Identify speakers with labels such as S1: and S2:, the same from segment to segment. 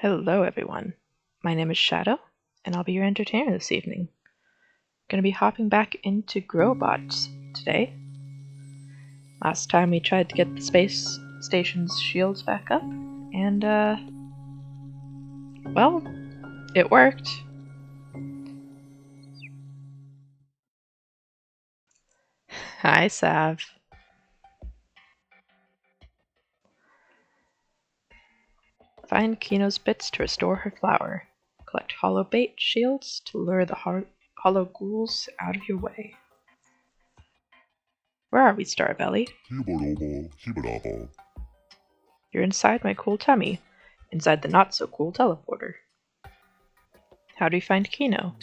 S1: Hello everyone, my name is Shadow, and I'll be your entertainer this evening. Gonna be hopping back into Growbot today. Last time we tried to get the space station's shields back up, and well, it worked. Hi Sav. Find Kino's bits to restore her flower. Collect hollow bait shields to lure the hollow ghouls out of your way. Where are we, Starbelly? You're inside my cool tummy, inside the not-so-cool teleporter. How do we find Kino?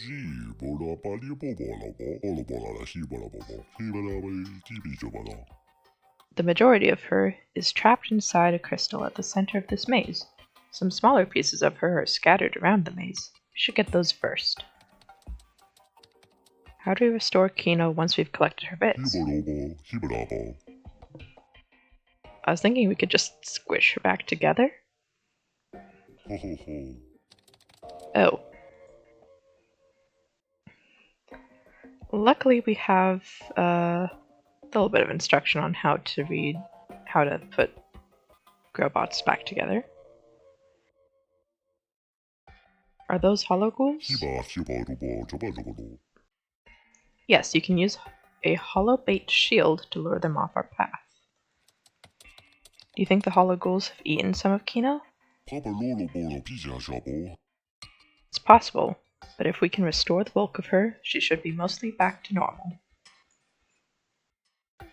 S1: The majority of her is trapped inside a crystal at the center of this maze. Some smaller pieces of her are scattered around the maze. We should get those first. How do we restore Kino once we've collected her bits? I was thinking we could just squish her back together. Oh. Luckily we have a little bit of instruction on how to put Growbots back together. Are those hollow ghouls? Yes, you can use a hollow bait shield to lure them off our path. Do you think the hollow ghouls have eaten some of Kino? It's possible, but if we can restore the bulk of her, she should be mostly back to normal.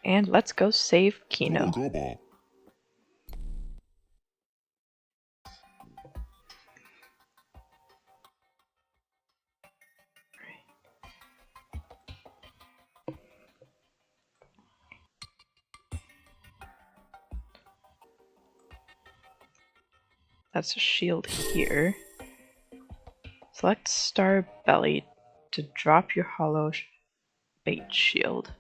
S1: And let's go save Kino. That's a shield here. Select Star Belly to drop your hollow bait shield.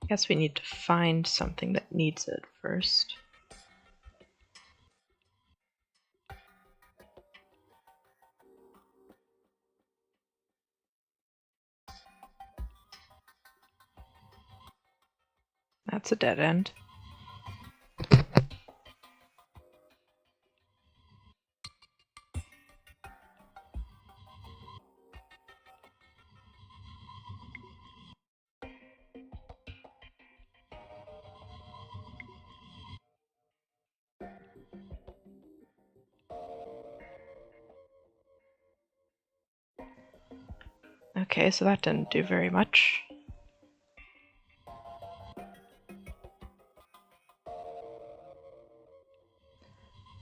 S1: Guess we need to find something that needs it first. That's a dead end. Okay, so that didn't do very much.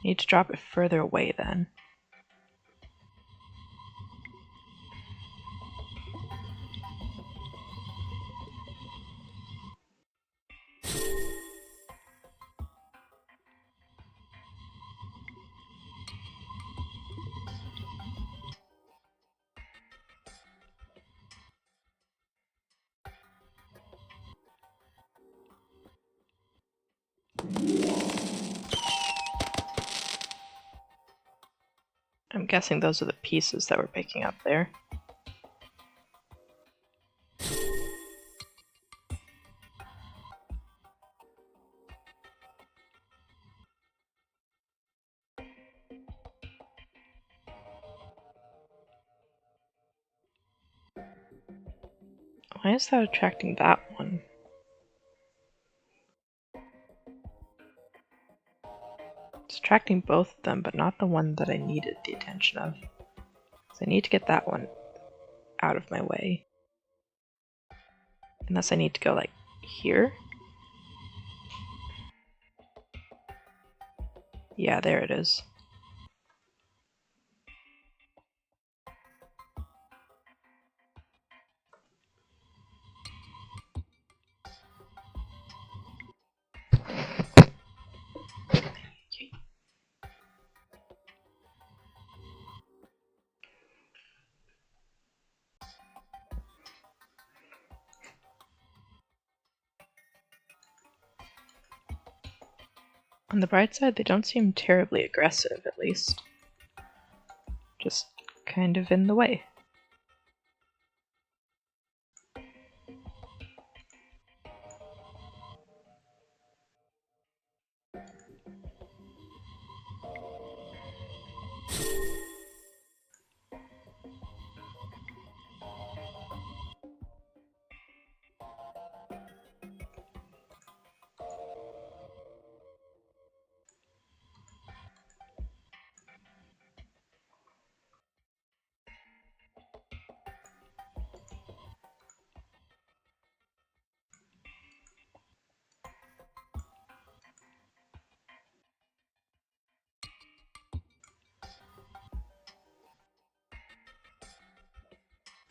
S1: Need to drop it further away then. I'm guessing those are the pieces that we're picking up there. Why is that attracting that one? It's attracting both of them, but not the one that I needed the attention of. So I need to get that one out of my way. Unless I need to go like here. Yeah, there it is. On the bright side, they don't seem terribly aggressive, at least. Just kind of in the way.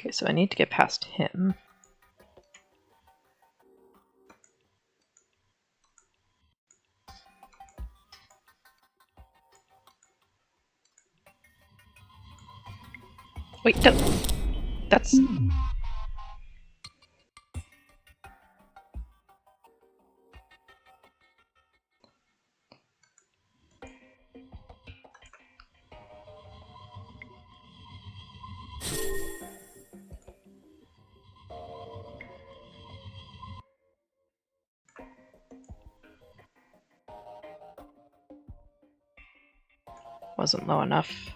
S1: Okay, so I need to get past him. Wait, no! That's... wasn't low enough.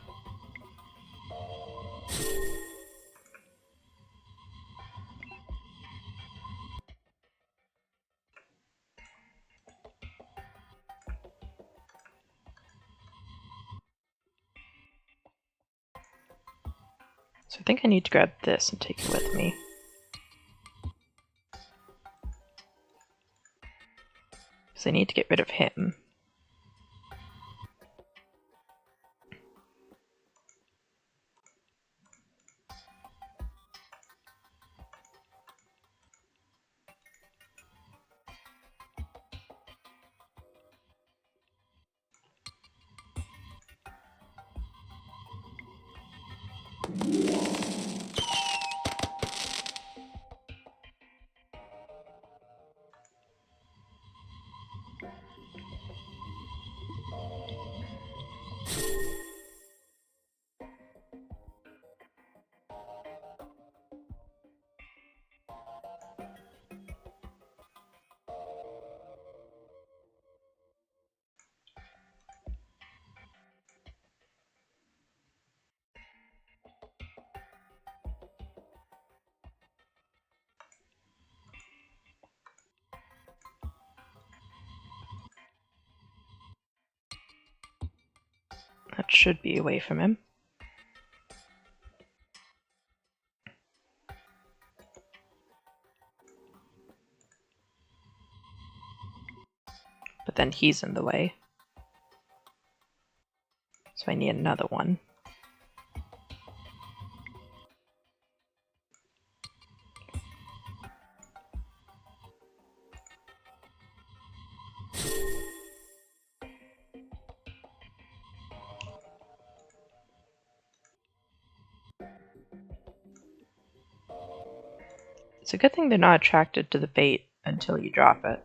S1: So I think I need to grab this and take it with me. Because I need to get rid of him. That should be away from him. But then he's in the way. So I need another one. It's a good thing they're not attracted to the bait until you drop it.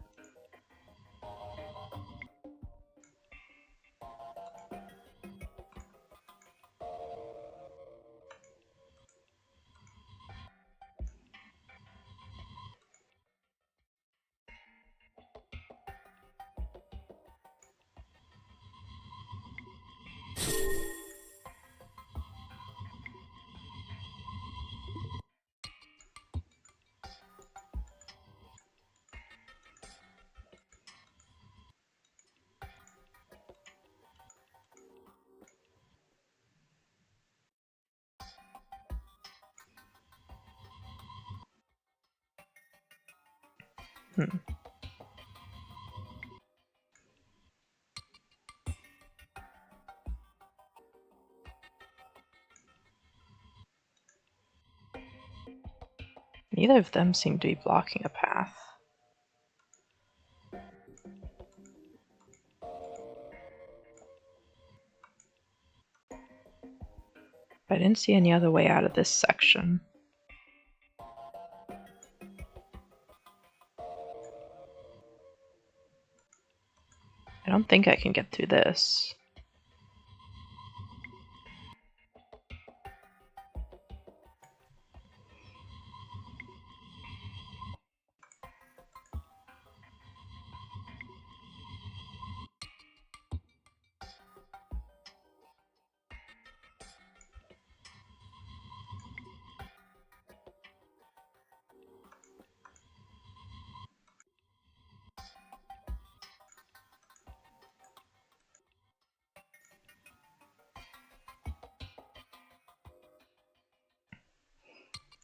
S1: Neither of them seem to be blocking a path. But I didn't see any other way out of this section. I don't don't think I can get through this.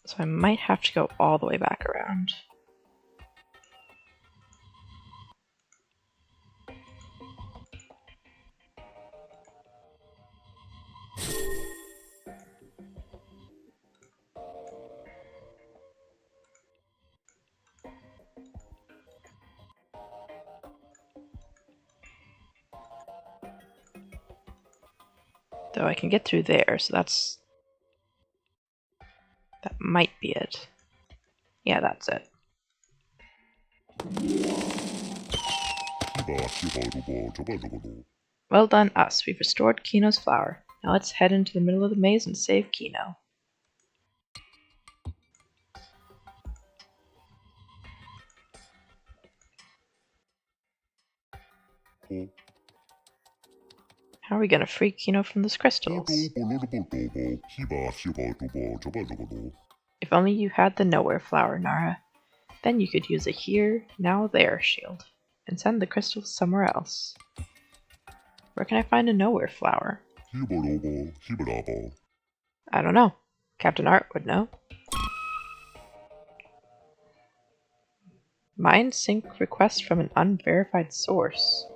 S1: So I might have to go all the way back around. Though I can get through there, so that might be it. Yeah, that's it. Well done, us. We've restored Kino's flower. Now let's head into the middle of the maze and save Kino. How are we gonna free Kino from those crystals? If only you had the nowhere flower, Nara. Then you could use a here, now there shield, and send the crystals somewhere else. Where can I find a nowhere flower? I don't know. Captain Art would know. Mine sync request from an unverified source.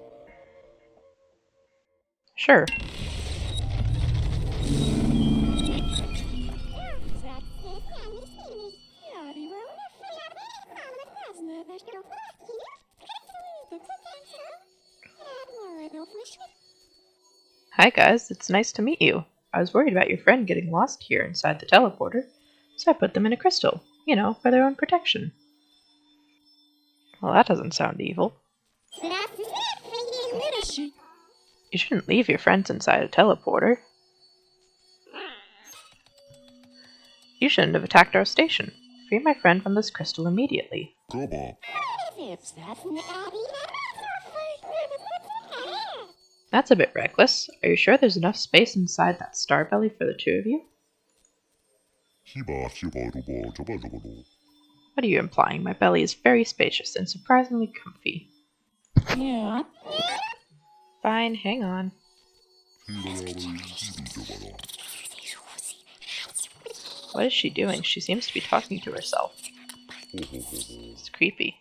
S1: Sure. Hi guys, it's nice to meet you. I was worried about your friend getting lost here inside the teleporter, so I put them in a crystal, you know, for their own protection. Well, that doesn't sound evil. You shouldn't leave your friends inside a teleporter. You shouldn't have attacked our station. Free my friend from this crystal immediately.
S2: Growbot.
S1: That's a bit reckless. Are you sure there's enough space inside that star belly for the two of you? What are you implying? My belly is very spacious and surprisingly comfy.
S3: Yeah.
S1: Fine, hang on. What is she doing? She seems to be talking to herself. It's creepy.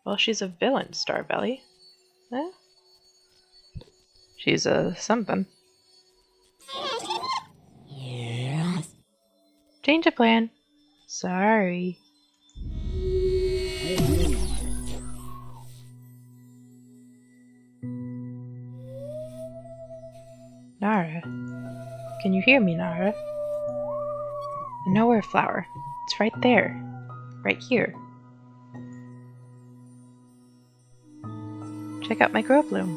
S1: Well, she's a villain, Starbelly. Eh? She's a something.
S3: Yes.
S1: Change of plan. Sorry. Nara. Can you hear me, Nara? The nowhere flower. It's right there. Right here. Check out my grow bloom.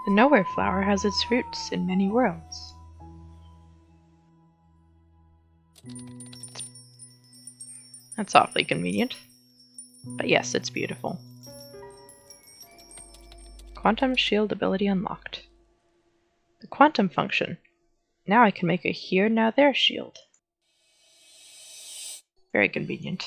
S1: The nowhere flower has its roots in many worlds. That's awfully convenient. But yes, it's beautiful. Quantum shield ability unlocked. The quantum function. Now I can make a here, now there shield. Very convenient.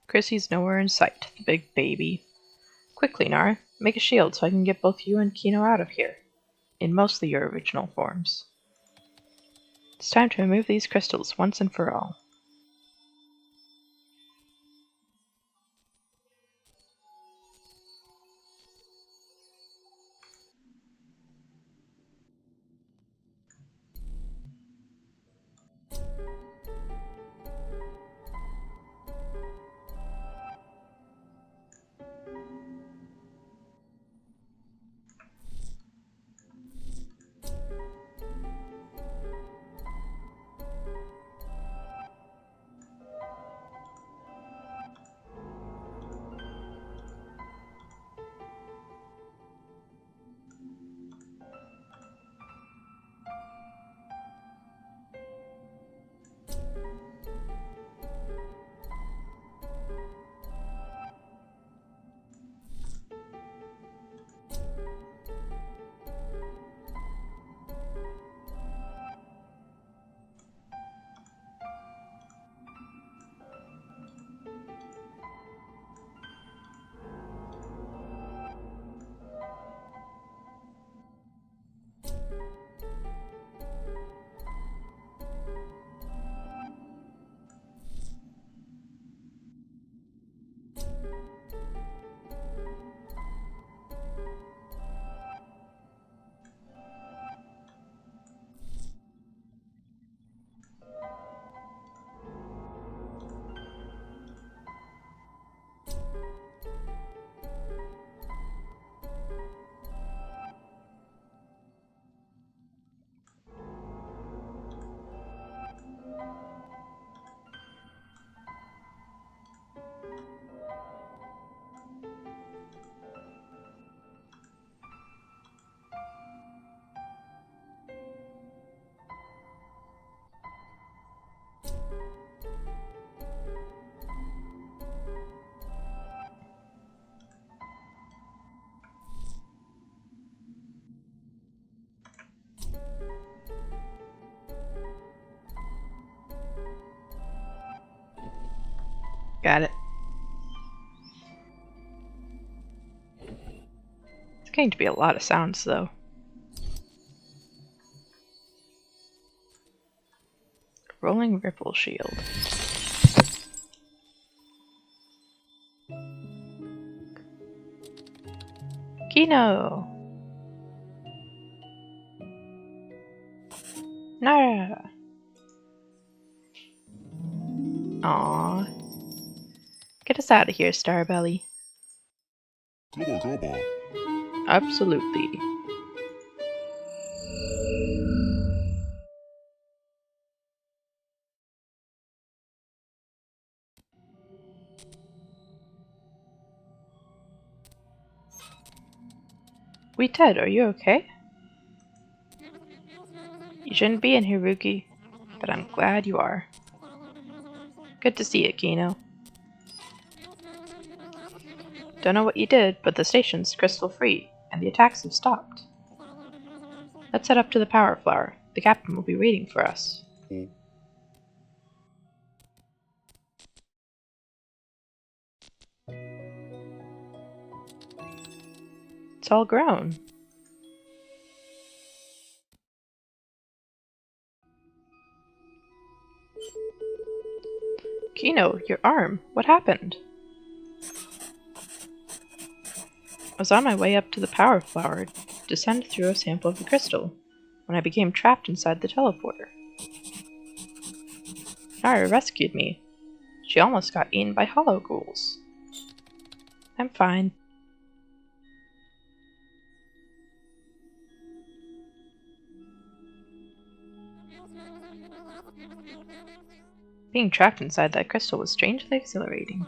S1: Crissy's nowhere in sight, the big baby. Quickly, Nara, make a shield so I can get both you and Kino out of here. In mostly your original forms. It's time to remove these crystals once and for all. Got it. It's going to be a lot of sounds, though. Rolling ripple shield. Kino! Nara! Aww. Get us out of here, Starbelly.
S2: Growbot.
S1: Absolutely. Wait, Ted, are you okay? You shouldn't be in here, Ruki, but I'm glad you are. Good to see you, Kino. Don't know what you did, but the station's crystal-free, and the attacks have stopped. Let's head up to the power flower. The captain will be waiting for us. It's all grown. Kino, your arm. What happened? I was on my way up to the power flower to send through a sample of the crystal when I became trapped inside the teleporter. Nara rescued me. She almost got eaten by hollow ghouls. I'm fine. Being trapped inside that crystal was strangely exhilarating.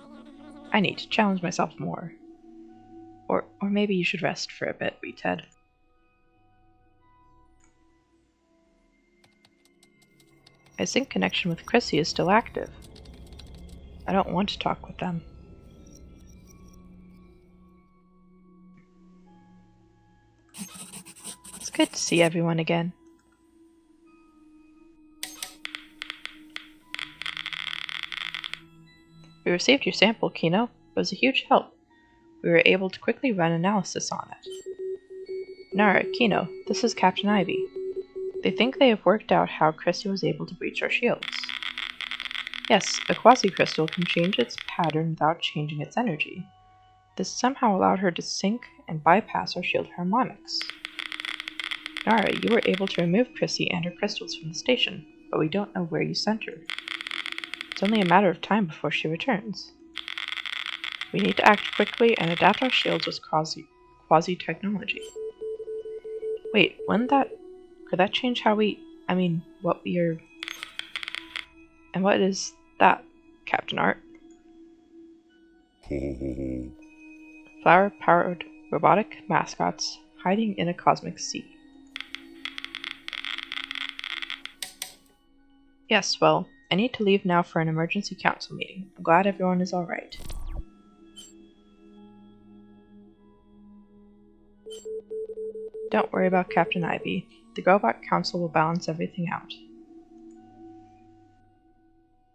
S1: I need to challenge myself more. Or maybe you should rest for a bit, Ted. My sync connection with Crissy is still active. I don't want to talk with them. It's good to see everyone again. We received your sample, Kino. It was a huge help. We were able to quickly run analysis on it. Nara, Kino, this is Captain Ivy. They think they have worked out how Crissy was able to breach our shields. Yes, a quasi-crystal can change its pattern without changing its energy. This somehow allowed her to sync and bypass our shield harmonics. Nara, you were able to remove Crissy and her crystals from the station, but we don't know where you sent her. It's only a matter of time before she returns. We need to act quickly and adapt our shields with quasi-technology. Wait, could that change how what we are... And what is that, Captain Art? Flower-powered robotic mascots hiding in a cosmic sea. Yes, well, I need to leave now for an emergency council meeting. I'm glad everyone is alright. Don't worry about Captain Ivy. The Growbot Council will balance everything out.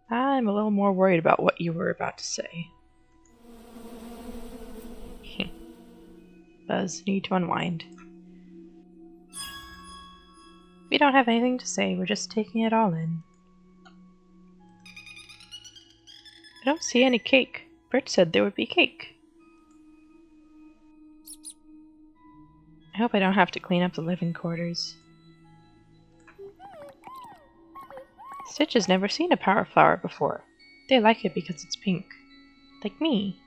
S1: I'm a little more worried about what you were about to say. Buzz, need to unwind. We don't have anything to say, we're just taking it all in. I don't see any cake. Bert said there would be cake. I hope I don't have to clean up the living quarters. Stitch has never seen a power flower before. They like it because it's pink. Like me.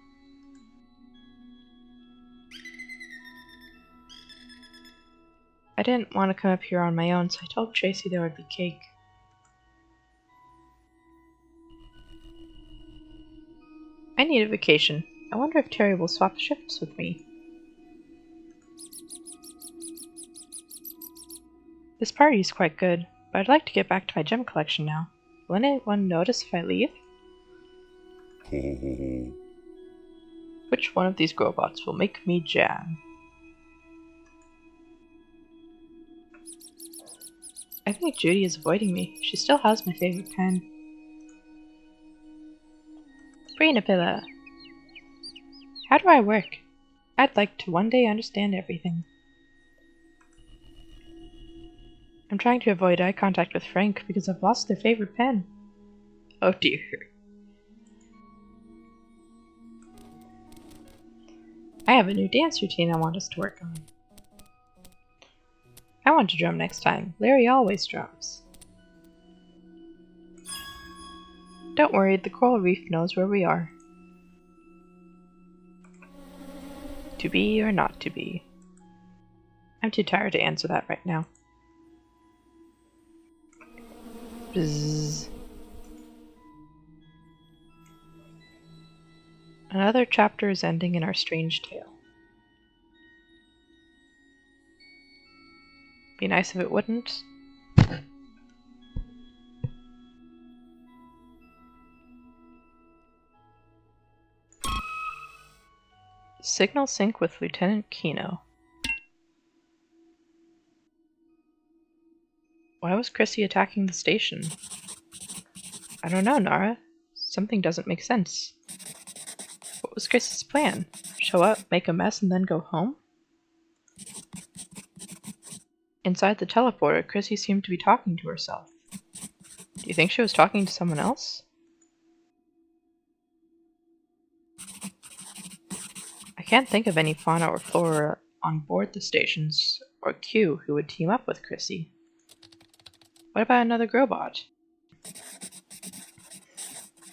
S1: I didn't want to come up here on my own, so I told Tracy there would be cake. I need a vacation. I wonder if Terry will swap shifts with me. This party is quite good, but I'd like to get back to my gem collection now. Will anyone notice if I leave? Which one of these Growbots will make me jam? I think Judy is avoiding me. She still has my favorite pen. Brainapilla. How do I work? I'd like to one day understand everything. I'm trying to avoid eye contact with Frank because I've lost their favorite pen. Oh dear. I have a new dance routine I want us to work on. I want to drum next time. Larry always drums. Don't worry, the coral reef knows where we are. To be or not to be? I'm too tired to answer that right now. Bzzz. Another chapter is ending in our strange tale. Be nice if it wouldn't. Signal sync with Lieutenant Kino. Why was Crissy attacking the station? I don't know, Nara. Something doesn't make sense. What was Crissy's plan? Show up, make a mess, and then go home? Inside the teleporter, Crissy seemed to be talking to herself. Do you think she was talking to someone else? I can't think of any fauna or flora on board the stations, or Q, who would team up with Crissy. What about another Growbot?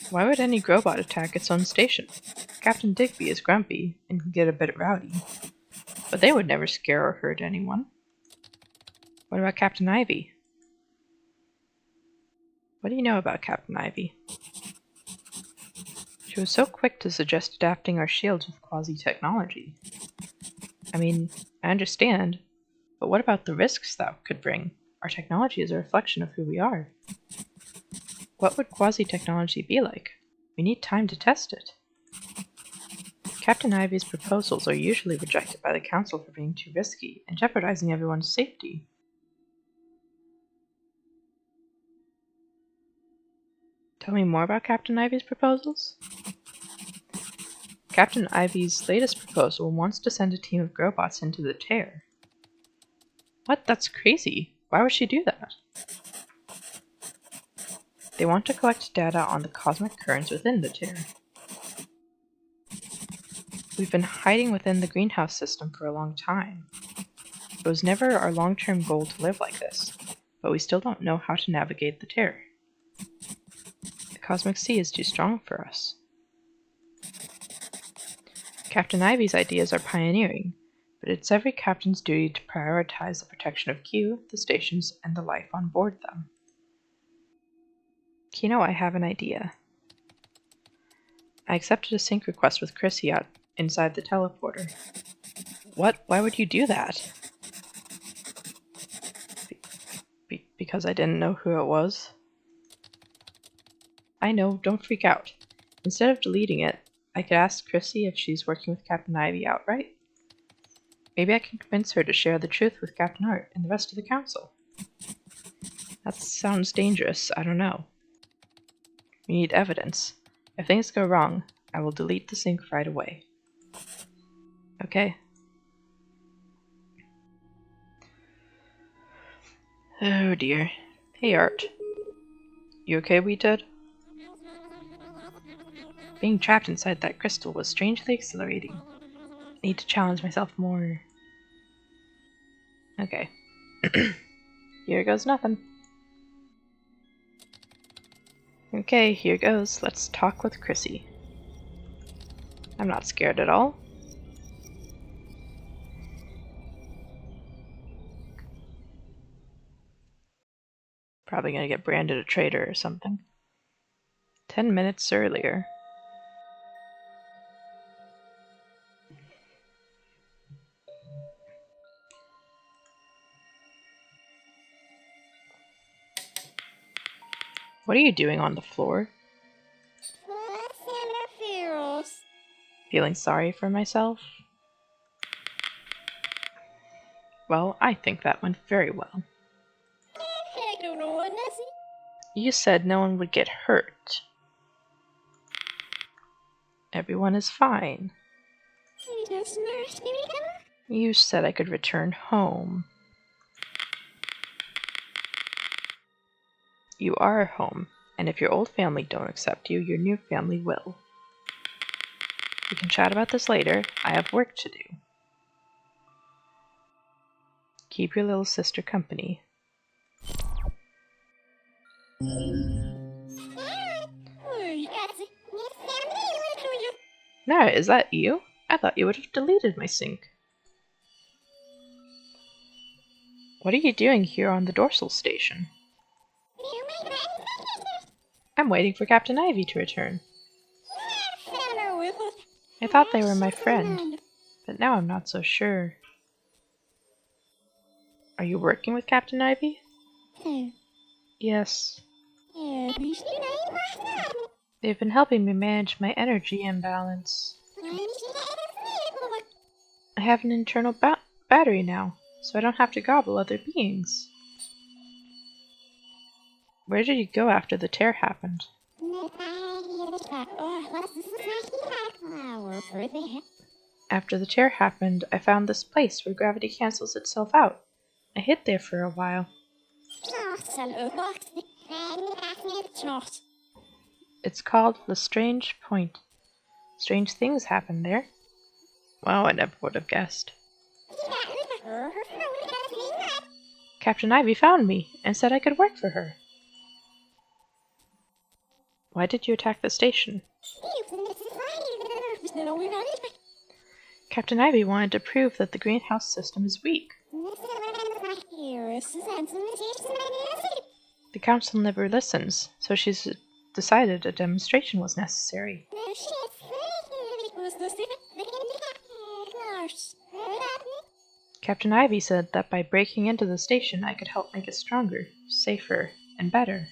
S1: Why would any Growbot attack its own station? Captain Digby is grumpy and can get a bit rowdy, but they would never scare or hurt anyone. What about Captain Ivy? What do you know about Captain Ivy? She was so quick to suggest adapting our shields with quasi-technology. I mean, I understand, but what about the risks that could bring? Our technology is a reflection of who we are. What would quasi-technology be like? We need time to test it. Captain Ivy's proposals are usually rejected by the Council for being too risky and jeopardizing everyone's safety. Tell me more about Captain Ivy's proposals? Captain Ivy's latest proposal wants to send a team of Growbots into the tear. What? That's crazy. Why would she do that? They want to collect data on the cosmic currents within the tear. We've been hiding within the greenhouse system for a long time. It was never our long-term goal to live like this, but we still don't know how to navigate the tear. The cosmic sea is too strong for us. Captain Ivy's ideas are pioneering, but it's every captain's duty to prioritize the protection of Q, the stations, and the life on board them. Kino, I have an idea. I accepted a sync request with Crissy out inside the teleporter. What? Why would you do that? Because I didn't know who it was? I know, don't freak out. Instead of deleting it, I could ask Crissy if she's working with Captain Ivy outright. Maybe I can convince her to share the truth with Captain Art and the rest of the council. That sounds dangerous, I don't know. We need evidence. If things go wrong, I will delete the sync right away. Okay. Oh dear. Hey Art. You okay, wee Ted? Being trapped inside that crystal was strangely exhilarating. I need to challenge myself more. Okay. Here goes nothing. Okay, here goes. Let's talk with Crissy. I'm not scared at all. Probably gonna get branded a traitor or something. 10 minutes earlier. What are you doing on the floor? Feeling sorry for myself? Well, I think that went very well. You said no one would get hurt. Everyone is fine. You said I could return home. You are home, and if your old family don't accept you, your new family will. We can chat about this later. I have work to do. Keep your little sister company. Nara, is that you? I thought you would have deleted my sync. What are you doing here on the dorsal station? I'm waiting for Captain Ivy to return. I thought they were my friend, but now I'm not so sure. Are you working with Captain Ivy? Yes. They've been helping me manage my energy imbalance. I have an internal battery now, so I don't have to gobble other beings. Where did you go after the tear happened? After the tear happened, I found this place where gravity cancels itself out. I hid there for a while. It's called the Strange Point. Strange things happen there. Wow, I never would have guessed. Captain Ivy found me and said I could work for her. Why did you attack the station? Captain Ivy wanted to prove that the greenhouse system is weak. The council never listens, so she's decided a demonstration was necessary. Captain Ivy said that by breaking into the station I could help make it stronger, safer, and better.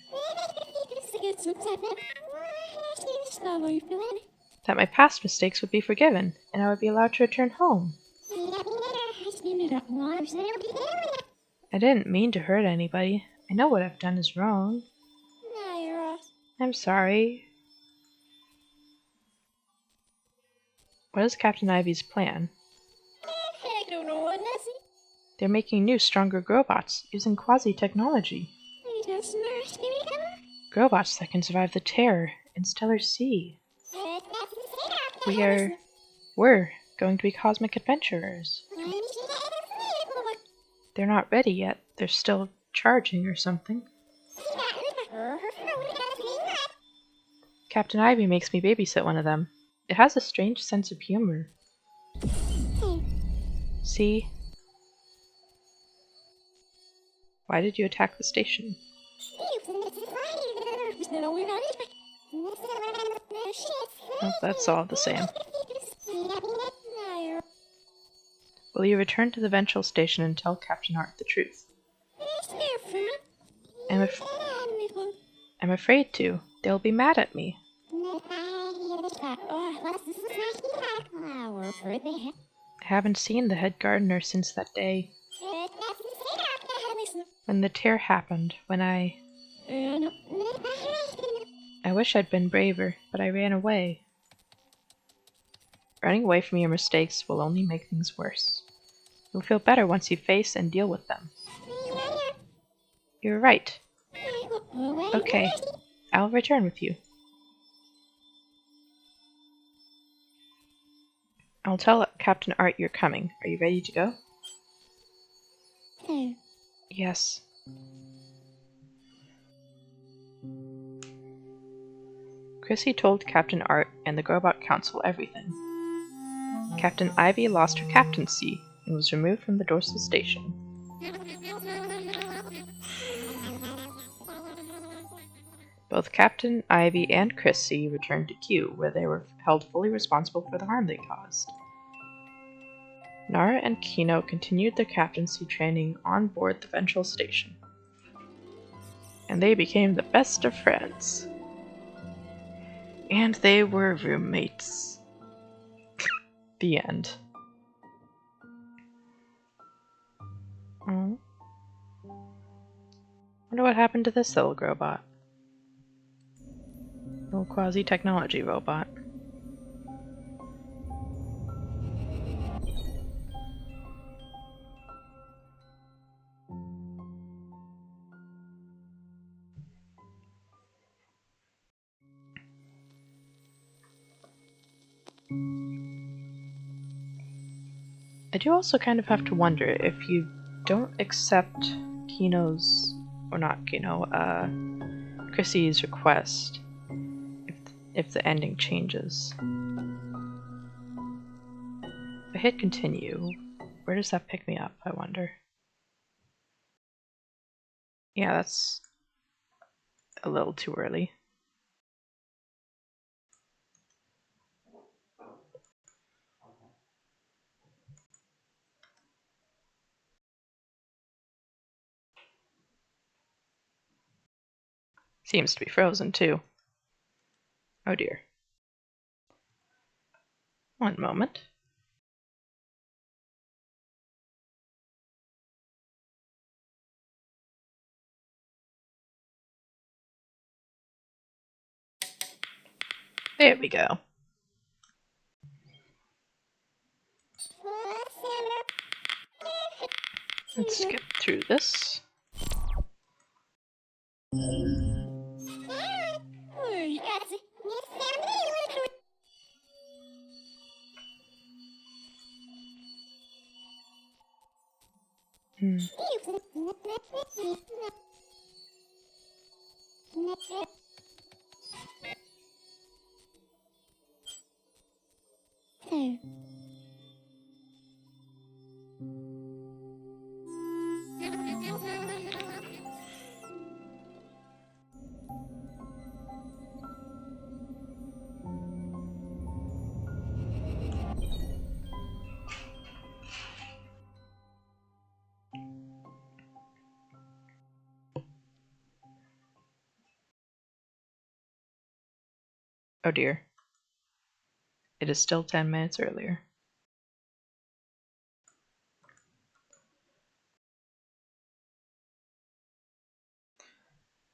S1: That my past mistakes would be forgiven, and I would be allowed to return home. I didn't mean to hurt anybody. I know what I've done is wrong. I'm sorry. What is Captain Ivy's plan? They're making new, stronger Growbots using quasi-technology. Growbots that can survive the terror in Stellar Sea. We're going to be cosmic adventurers. They're not ready yet. They're still charging or something. Captain Ivy makes me babysit one of them. It has a strange sense of humor. See? Why did you attack the station? Oh, that's all the same. Will you return to the ventral station and tell Captain Art the truth? I'm afraid to. They'll be mad at me. I haven't seen the head gardener since that day. When the tear happened, I wish I'd been braver, but I ran away. Running away from your mistakes will only make things worse. You'll feel better once you face and deal with them. You're right. Okay, I'll return with you. I'll tell Captain Art you're coming. Are you ready to go? Yes. Crissy told Captain Art and the Growbot Council everything. Captain Ivy lost her captaincy and was removed from the dorsal station. Both Captain Ivy and Crissy returned to Q, where they were held fully responsible for the harm they caused. Nara and Kino continued their captaincy training on board the ventral station. And they became the best of friends. And they were roommates. The end. Oh. Wonder what happened to this little Growbot. Little quasi-technology robot. I do also kind of have to wonder if you don't accept Kino's, or not Kino, Crissy's request, if the ending changes. If I hit continue, where does that pick me up, I wonder? Yeah, that's a little too early. Seems to be frozen too. Oh dear. One moment. There we go. Let's skip through this. Hmm. Oh dear. It is still 10 minutes earlier.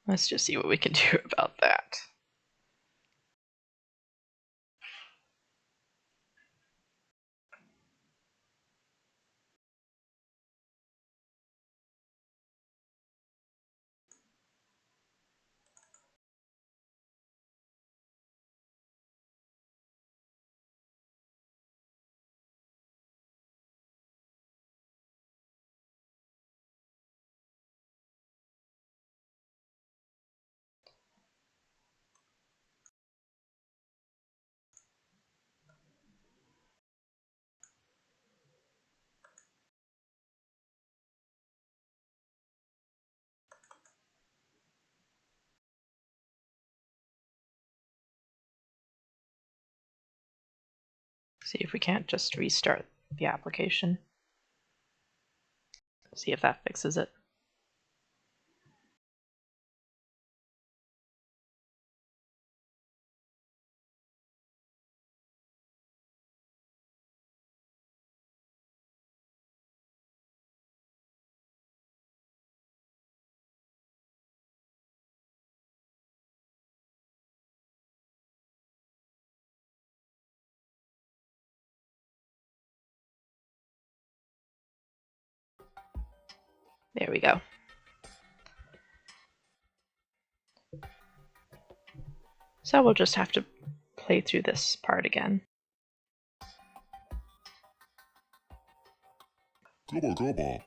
S1: Let's just see what we can do about that. See if we can't just restart the application. See if that fixes it. There we go. So we'll just have to play through this part again.
S2: Growbot.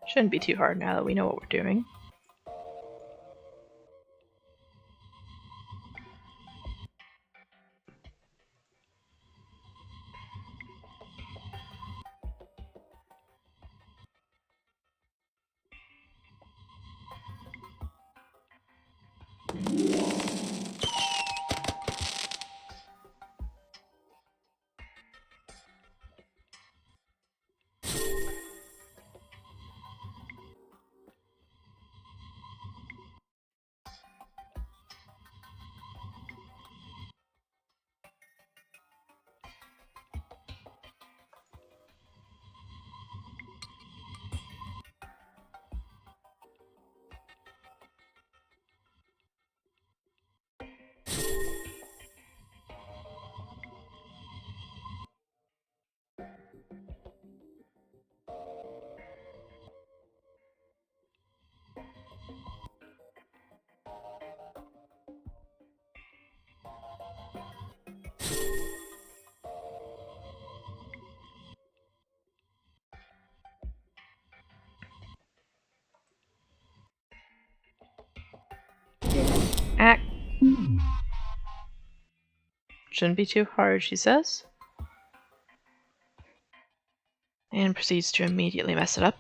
S1: Shouldn't be too hard now that we know what we're doing. Shouldn't be too hard, she says. And proceeds to immediately mess it up.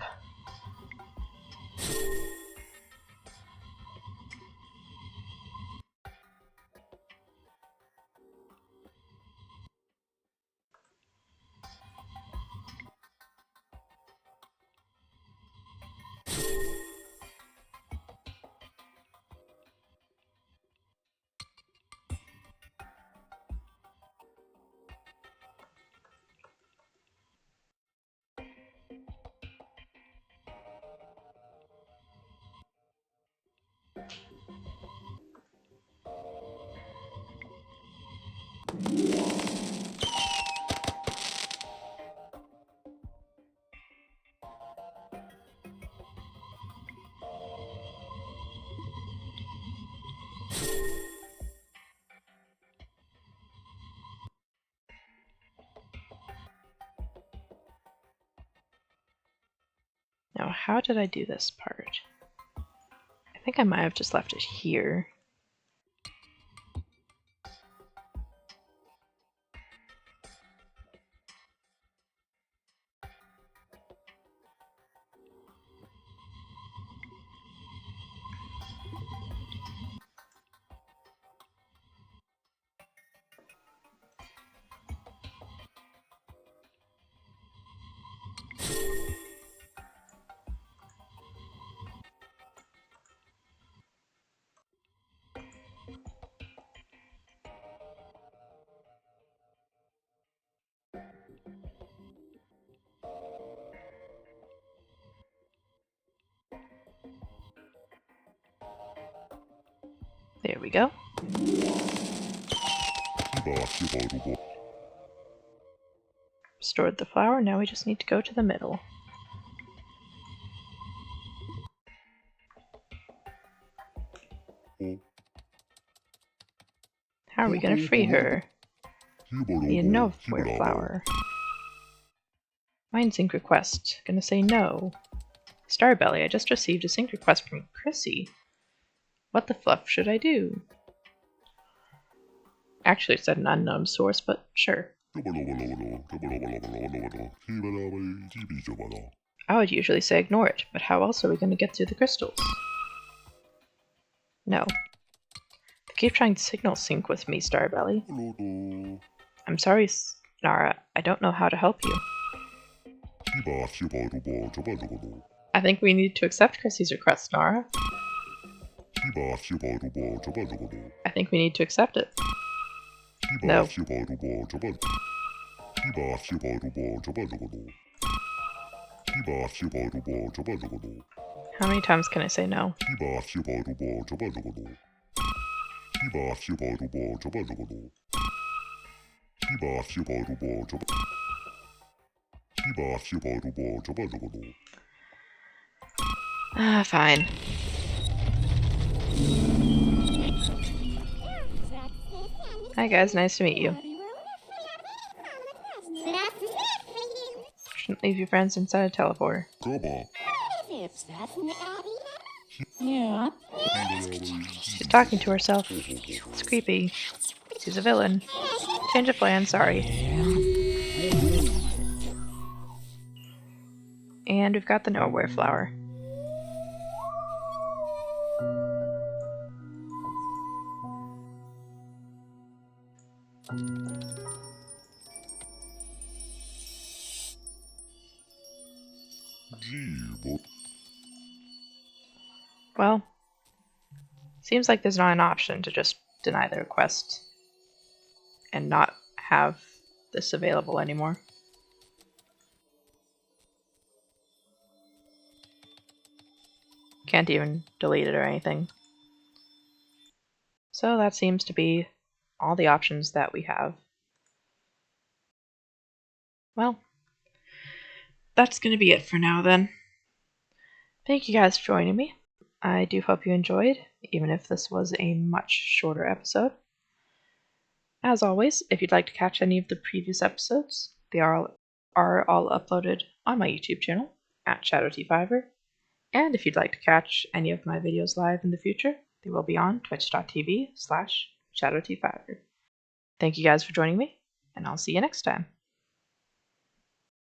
S1: Now, how did I do this part? I think I might have just left it here. There we go. Restored the flower, now we just need to go to the middle. How are we gonna free her? You know where flower. Mine sync request. Gonna say no. Starbelly, I just received a sync request from Crissy. What the fluff should I do? Actually, it said an unknown source, but sure. I would usually say ignore it, but how else are we going to get through the crystals? No. They keep trying to signal sync with me, Starbelly. I'm sorry, Nara. I don't know how to help you. I think we need to accept Crissy's request, Nara. I think we need to accept it. No. How many times can I say no? Fine. Hi guys, nice to meet you. Shouldn't leave your friends inside a teleporter. She's talking to herself. It's creepy. She's a villain. Change of plan, sorry. And we've got the nowhere flower. Well, seems like there's not an option to just deny the request and not have this available anymore. Can't even delete it or anything. So that seems to be all the options that we have. Well, that's going to be it for now then. Thank you guys for joining me. I do hope you enjoyed, even if this was a much shorter episode. As always, if you'd like to catch any of the previous episodes, they are all uploaded on my YouTube channel at ShadowT5er. And if you'd like to catch any of my videos live in the future, they will be on twitch.tv/ShadowT5er. Thank you guys for joining me, and I'll see you next time.